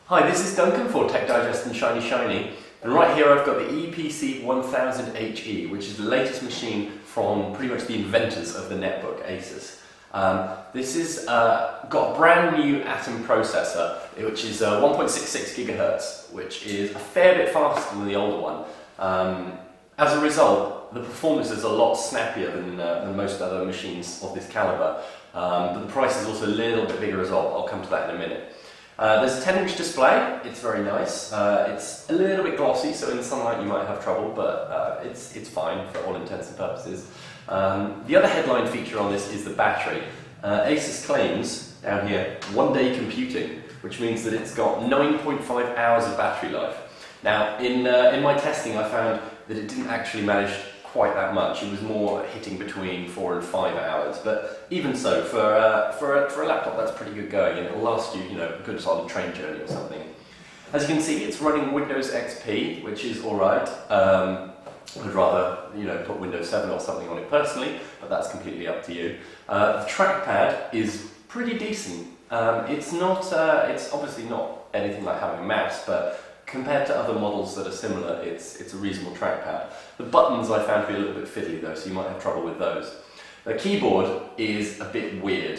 Hi, this is Duncan for Tech Digest and Shiny, and right here I've got the Eee PC 1000HE, which is the latest machine from pretty much the inventors of the netbook, Asus. This is got a brand new Atom processor, which is 1.66 GHz, which is a fair bit faster than the older one. As a result, the performance is a lot snappier than most other machines of this caliber, but the price is also a little bit bigger as well. I'll come to that in a minute. There's a 10-inch display. It's very nice. It's a little bit glossy, so in the sunlight you might have trouble, but it's fine for all intents and purposes. The other headline feature on this is the battery. Asus claims, down here, one-day computing, which means that it's got 9.5 hours of battery life. Now, in my testing I found that it didn't actually manage quite that much. It was more hitting between 4 and 5 hours, but even so, for a laptop that's pretty good going, and it'll last you, a good solid train journey or something. As you can see, it's running Windows XP, which is alright. I'd rather, put Windows 7 or something on it personally, but that's completely up to you. The trackpad is pretty decent. It's obviously not anything like having a mouse, but compared to other models that are similar, it's a reasonable trackpad. The buttons I found to be a little bit fiddly though, so you might have trouble with those. The keyboard is a bit weird.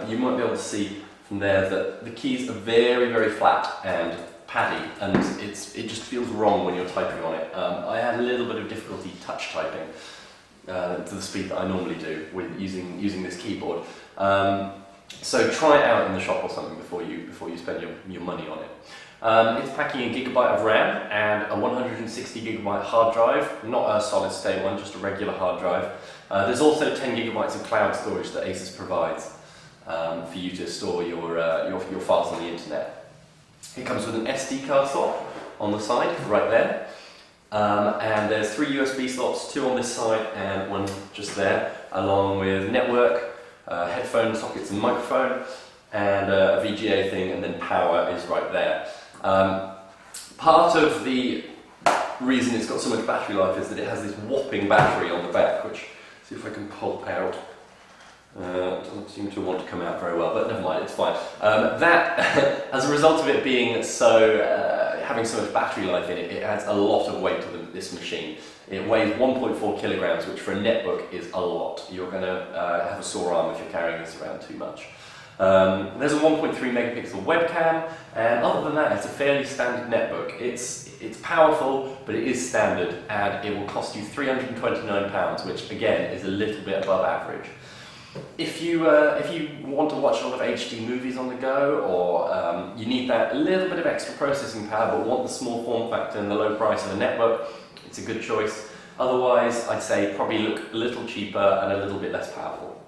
You might be able to see from there that the keys are very, very flat and paddy, and it just feels wrong when you're typing on it. I had a little bit of difficulty touch typing to the speed that I normally do with using this keyboard. So try it out in the shop or something before you spend your money on it. It's packing a gigabyte of RAM and a 160 gigabyte hard drive, not a solid state one, just a regular hard drive. There's also 10 gigabytes of cloud storage that Asus provides for you to store your files on the internet. It comes with an SD card slot on the side, right there. And there's 3 USB slots, 2 on this side and 1 just there, along with network, headphone sockets and microphone, and a VGA thing, and then power is right there. Part of the reason it's got so much battery life is that it has this whopping battery on the back, which, see if I can pull out, doesn't seem to want to come out very well, but never mind, it's fine. That, as a result of it being having so much battery life in it, it adds a lot of weight to this machine. It weighs 1.4 kilograms, which for a netbook is a lot. You're going to have a sore arm if you're carrying this around too much. There's a 1.3 megapixel webcam, and other than that, it's a fairly standard netbook. It's powerful, but it is standard, and it will cost you £329, which again is a little bit above average. If you want to watch a lot of HD movies on the go, or you need that little bit of extra processing power but want the small form factor and the low price of a netbook, it's a good choice. Otherwise, I'd say probably look a little cheaper and a little bit less powerful.